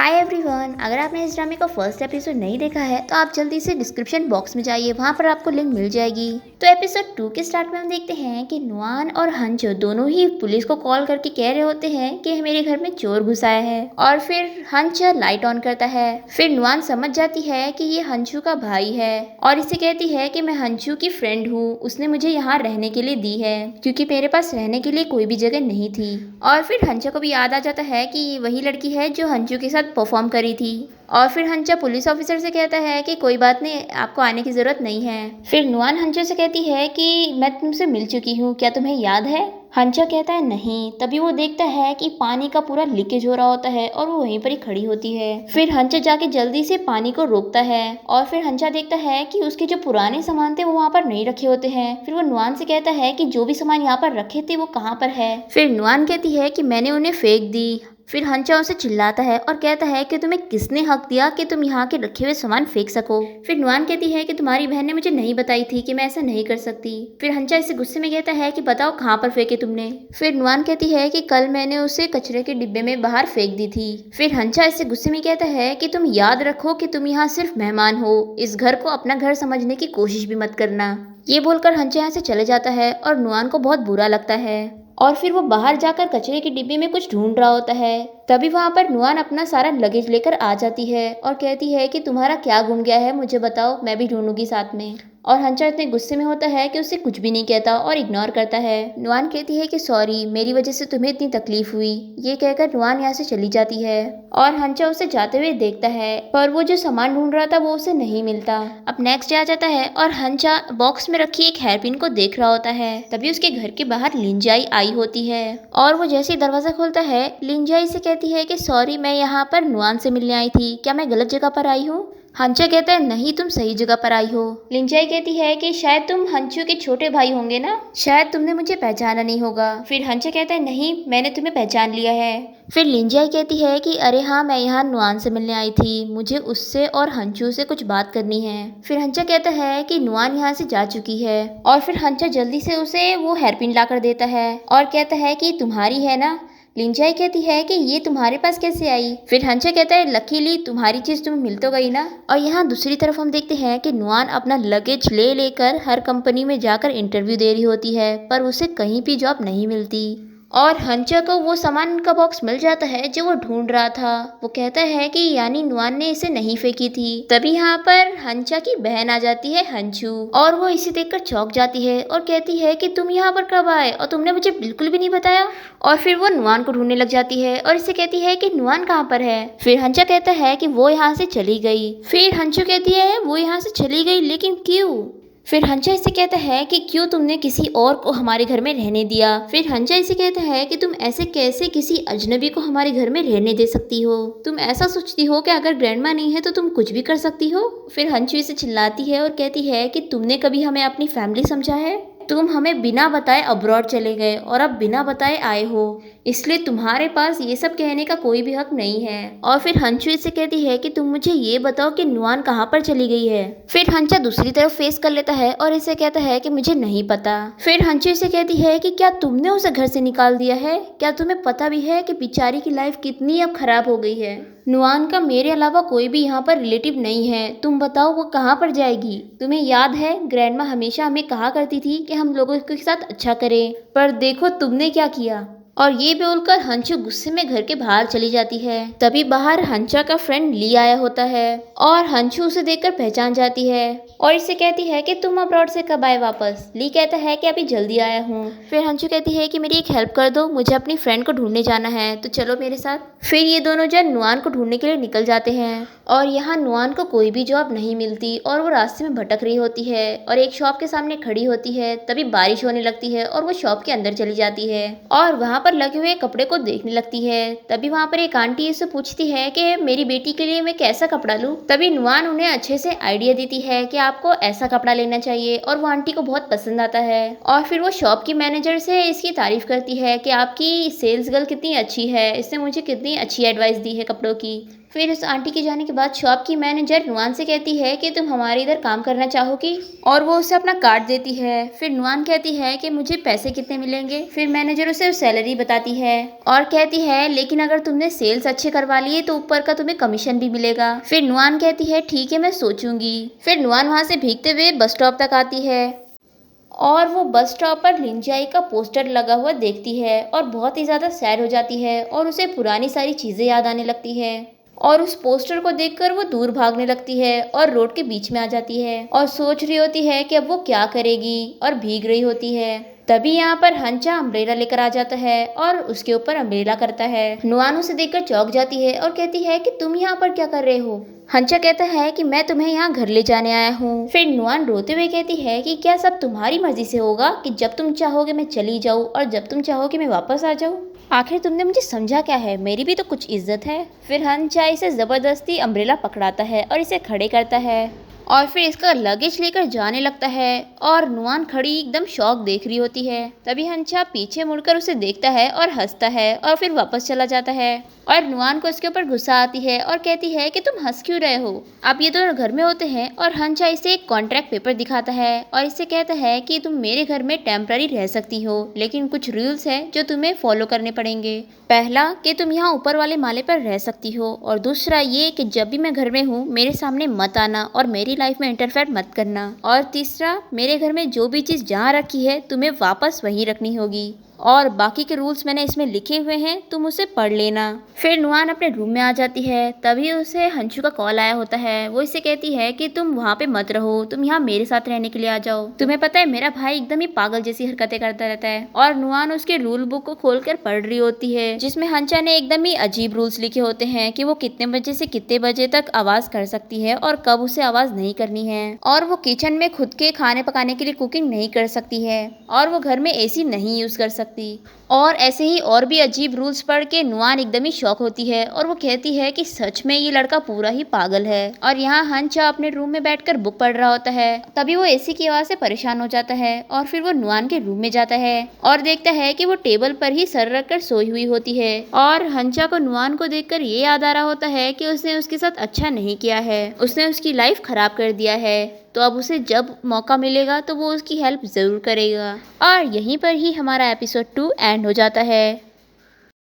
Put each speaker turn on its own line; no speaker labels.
Hi everyone, अगर आपने इस ड्रामे का फर्स्ट एपिसोड नहीं देखा है तो आप जल्दी से डिस्क्रिप्शन बॉक्स में जाइए, वहाँ पर आपको लिंक मिल जाएगी। तो एपिसोड 2 के स्टार्ट में हम देखते हैं कि नुआन और हंचो दोनों ही पुलिस को कॉल करके कह रहे होते हैं कि मेरे घर में चोर घुस आया है। और फिर हंच लाइट ऑन करता है। फिर नुआन समझ जाती है कि ये हंचू का भाई है और इसे कहती है कि मैं हंचू की फ्रेंड हूँ, उसने मुझे यहाँ रहने के लिए दी है क्योंकि मेरे पास रहने के लिए कोई भी जगह नहीं थी। और फिर हंचो को भी याद आ जाता है कि ये वही लड़की है जो हंचू के साथ परफॉर्म करी थी। और फिर हंचा पुलिस ऑफिसर से कहता है कि कोई बात नहीं, आपको आने की जरूरत नहीं है। फिर नुआन हंचा से कहती है कि मैं तुमसे मिल चुकी हूँ, क्या तुम्हें याद है? हंचा कहता है नहीं। तभी वो देखता है कि पानी का पूरा लीकेज हो रहा होता है और वो वहीं पर ही खड़ी होती है। फिर हंचा जाके जल्दी से पानी को रोकता है और फिर हंचा देखता है कि उसके जो पुराने सामान थे वो वहाँ पर नहीं रखे होते हैं। फिर वो नुआन से कहता है कि जो भी सामान यहाँ पर रखे थे वो कहाँ पर है। फिर नुआन कहती है कि मैंने उन्हें फेंक दी। फिर हंचा उसे चिल्लाता है और कहता है कि तुम्हें किसने हक दिया कि तुम यहाँ के रखे हुए सामान फेंक सको। फिर नुआन कहती है कि तुम्हारी बहन ने मुझे नहीं बताई थी कि मैं ऐसा नहीं कर सकती। फिर हंचा इसे गुस्से में कहता है कि बताओ कहाँ पर फेंके तुमने। फिर नुआन कहती है कि कल मैंने उसे कचरे के डिब्बे में बाहर फेंक दी थी। फिर हंचा इसे गुस्से में कहता है कि तुम याद रखो कि तुम यहाँ सिर्फ मेहमान हो, इस घर को अपना घर समझने की कोशिश भी मत करना। ये बोलकर हंचा यहाँ से चले जाता है और नुआन को बहुत बुरा लगता है। और फिर वो बाहर जाकर कचरे की डिब्बे में कुछ ढूंढ रहा होता है। तभी वहां पर नुआन अपना सारा लगेज लेकर आ जाती है और कहती है कि तुम्हारा क्या गुम गया है, मुझे बताओ, मैं भी ढूंढूंगी साथ में। और हंचा इतने गुस्से में होता है कि उसे कुछ भी नहीं कहता और इग्नोर करता है। नुआन कहती है कि सॉरी, मेरी वजह से तुम्हें इतनी तकलीफ हुई। ये कहकर नुआन यहाँ से चली जाती है और हंचा उसे जाते हुए देखता है, पर वो जो सामान ढूंढ रहा था वो उसे नहीं मिलता। अब नेक्स्ट डे आ जाता है और हंचा बॉक्स में रखी एक हेयरपिन को देख रहा होता है। तभी उसके घर के बाहर लिंजाई आई होती है और वो जैसे ही दरवाजा खोलता है, लिंजाई से कहती है कि सॉरी, मैं यहाँ पर नुआन से मिलने आई थी, क्या मैं गलत जगह पर आई हूँ? हंचा कहता है नहीं, तुम सही जगह पर आई हो। लिंजाई कहती है कि शायद तुम हंचू के छोटे भाई होंगे ना, शायद तुमने मुझे पहचाना नहीं होगा। फिर हंचा कहता है नहीं, मैंने तुम्हें पहचान लिया है। फिर लिंजाई कहती है कि अरे हाँ, मैं यहाँ नुआन से मिलने आई थी, मुझे उससे और हंचू से कुछ बात करनी है। फिर हंचा कहता है कि नुआन यहाँ से जा चुकी है और फिर हंचा जल्दी से उसे वो हेयरपिन लाकर देता है और कहता है कि तुम्हारी है ना। लिंजाई कहती है कि ये तुम्हारे पास कैसे आई? फिर हंचा कहता है लकीली तुम्हारी चीज तुम्हें मिल तो गई ना। और यहाँ दूसरी तरफ हम देखते हैं कि नुआन अपना लगेज ले लेकर हर कंपनी में जाकर इंटरव्यू दे रही होती है, पर उसे कहीं भी जॉब नहीं मिलती। और हंचा को वो सामान का बॉक्स मिल जाता है जो वो ढूंढ रहा था। वो कहता है कि यानी नुआन ने इसे नहीं फेंकी थी। तभी यहाँ पर हंचा की बहन आ जाती है हंचू, और वो इसे देखकर चौंक जाती है और कहती है कि तुम यहाँ पर कब आए और तुमने मुझे बिल्कुल भी नहीं बताया। और फिर वो नुआन को ढूंढने लग जाती है और इसे कहती है कि नुआन कहाँ पर है। फिर हंचा कहता है कि वो यहाँ से चली गई। फिर हंचू कहती है वो यहाँ से चली गई, लेकिन क्यों? फिर हंचा इसे कहता है कि क्यों तुमने किसी और को हमारे घर में रहने दिया। फिर हंचा इसे कहता है कि तुम ऐसे कैसे किसी अजनबी को हमारे घर में रहने दे सकती हो? तुम ऐसा सोचती हो कि अगर ग्रैंडमा नहीं है तो तुम कुछ भी कर सकती हो? फिर हंचू इसे चिल्लाती है और कहती है कि तुमने कभी हमें अपनी फैमिली समझा है? तुम हमें बिना बताए अब्रॉड चले गए और अब बिना बताए आए हो, इसलिए तुम्हारे पास ये सब कहने का कोई भी हक नहीं है। और फिर हंचू इसे कहती है कि तुम मुझे ये बताओ कि नुआन कहाँ पर चली गई है। फिर हंचा दूसरी तरफ फेस कर लेता है और इसे कहता है कि मुझे नहीं पता। फिर हंचू इसे कहती है कि क्या तुमने उसे घर से निकाल दिया है? क्या तुम्हें पता भी है कि बेचारी की लाइफ कितनी अब खराब हो गई है? नुआन का मेरे अलावा कोई भी यहाँ पर रिलेटिव नहीं है, तुम बताओ वो कहाँ पर जाएगी? तुम्हें याद है ग्रैंडमा हमेशा हमें कहा करती थी कि हम लोगों के साथ अच्छा करें, पर देखो तुमने क्या किया। और ये बोलकर हंचू गुस्से में घर के बाहर चली जाती है। तभी बाहर हंचा का फ्रेंड ली आया होता है और हंचू उसे देखकर पहचान जाती है और इसे कहती है कि तुम अब्रॉड से कब आए वापस? ली कहता है कि अभी जल्दी आया हूँ। फिर हंचू कहती है कि मेरी एक हेल्प कर दो, मुझे अपनी फ्रेंड को ढूंढने जाना है, तो चलो मेरे साथ। फिर ये दोनों जन नुआन को ढूंढने के लिए निकल जाते हैं और यहाँ नुआन को कोई भी जॉब नहीं मिलती और वो रास्ते में भटक रही होती है और एक शॉप के सामने खड़ी होती है। तभी बारिश होने लगती है और वो शॉप के अंदर चली जाती है और वहाँ पर लगे हुए कपड़े को देखने लगती है। तभी वहाँ पर एक आंटी इससे पूछती है कि मेरी बेटी के लिए मैं कैसा कपड़ा लूँ। तभी नुआन उन्हें अच्छे से आइडिया देती है कि आपको ऐसा कपड़ा लेना चाहिए और वो आंटी को बहुत पसंद आता है। और फिर वो शॉप की मैनेजर से इसकी तारीफ करती है कि आपकी सेल्स गर्ल कितनी अच्छी है, इसने मुझे कितनी कितनी अच्छी एडवाइस दी है कपड़ों की। फिर उस आंटी के जाने के बाद शॉप की मैनेजर नुआन से कहती है कि तुम हमारे इधर काम करना चाहोगी, और वो उसे अपना कार्ड देती है। फिर नुआन कहती है कि मुझे पैसे कितने मिलेंगे। फिर मैनेजर उसे सैलरी बताती है और कहती है लेकिन अगर तुमने सेल्स अच्छे करवा लिए तो ऊपर का तुम्हें कमीशन भी मिलेगा। फिर नुआन कहती है ठीक है, मैं सोचूंगी। फिर नुआन वहां से भीगते हुए बस स्टॉप तक आती है और वो बस स्टॉप पर लिंजाई का पोस्टर लगा हुआ देखती है और बहुत ही ज़्यादा सैड हो जाती है और उसे पुरानी सारी चीज़ें याद आने लगती है और उस पोस्टर को देखकर वो दूर भागने लगती है और रोड के बीच में आ जाती है और सोच रही होती है कि अब वो क्या करेगी और भीग रही होती है। तभी यहाँ पर हंचा अम्ब्रेला लेकर आ जाता है और उसके ऊपर अम्ब्रेला करता है। नुआन उसे देखकर चौंक जाती है और कहती है कि तुम यहाँ पर क्या कर रहे हो। हंचा कहता है कि मैं तुम्हें यहाँ घर ले जाने आया हूँ। फिर नुआन रोते हुए कहती है कि क्या सब तुम्हारी मर्जी से होगा कि जब तुम चाहोगे मैं चली जाऊँ और जब तुम चाहोगे मैं वापस आ जाऊँ। आखिर तुमने मुझे समझा क्या है, मेरी भी तो कुछ इज्जत है। फिर हंचा इसे जबरदस्ती अम्ब्रेला पकड़ाता है और इसे खड़े करता है और फिर इसका लगेज लेकर जाने लगता है और नुआन खड़ी एकदम शॉक देख रही होती है। तभी हंचा पीछे मुड़कर उसे देखता है और हंसता है और फिर वापस चला जाता है और नुआन को इसके ऊपर गुस्सा आती है और कहती है कि तुम हंस क्यों रहे हो, अब ये दोनों घर में होते हैं। और हंचा इसे एक कॉन्ट्रैक्ट पेपर दिखाता है और इससे कहता है कि तुम मेरे घर में टेम्पररी रह सकती हो लेकिन कुछ रूल्स है जो तुम्हें फॉलो करने पड़ेंगे। पहला कि तुम यहाँ ऊपर वाले माले पर रह सकती हो और दूसरा ये कि जब भी मैं घर में हूँ मेरे सामने मत आना और मेरी लाइफ में इंटरफेयर मत करना, और तीसरा मेरे घर में जो भी चीज़ जहाँ रखी है तुम्हें वापस वहीं रखनी होगी और बाकी के रूल्स मैंने इसमें लिखे हुए हैं, तुम उसे पढ़ लेना। फिर नुआन अपने रूम में आ जाती है। तभी उसे हंशु का कॉल आया होता है। वो इसे कहती है कि तुम वहाँ पे मत रहो, तुम यहाँ मेरे साथ रहने के लिए आ जाओ। तुम्हें पता है मेरा भाई एकदम ही पागल जैसी हरकतें करता रहता है। और नुआन उसके रूल बुक को खोलकर पढ़ रही होती है जिसमें हंचा ने एकदम ही अजीब रूल्स लिखे होते हैं कि वो कितने बजे से कितने बजे तक आवाज कर सकती है और कब उसे आवाज नहीं करनी है, और वो किचन में खुद के खाने पकाने के लिए कुकिंग नहीं कर सकती है, और वो घर में एसी नहीं यूज कर सकती। और ऐसे ही और भी अजीब रूल्स पढ़ के नुआन एकदम ही शॉक होती है और वो कहती है कि सच में ये लड़का पूरा ही पागल है। और यहाँ हंचा अपने रूम में बैठकर बुक पढ़ रहा होता है। तभी वो एसी की आवाज से परेशान हो जाता है और फिर वो नुआन के रूम में जाता है और देखता है कि वो टेबल पर ही सर रखकर सोई हुई होती है। और हंचा को नुआन को देखकर ये याद आ रहा होता है कि उसने उसके साथ अच्छा नहीं किया है, उसने उसकी लाइफ खराब कर दिया है, तो अब उसे जब मौका मिलेगा तो वो उसकी हेल्प ज़रूर करेगा। और यहीं पर ही हमारा एपिसोड 2 एंड हो जाता है।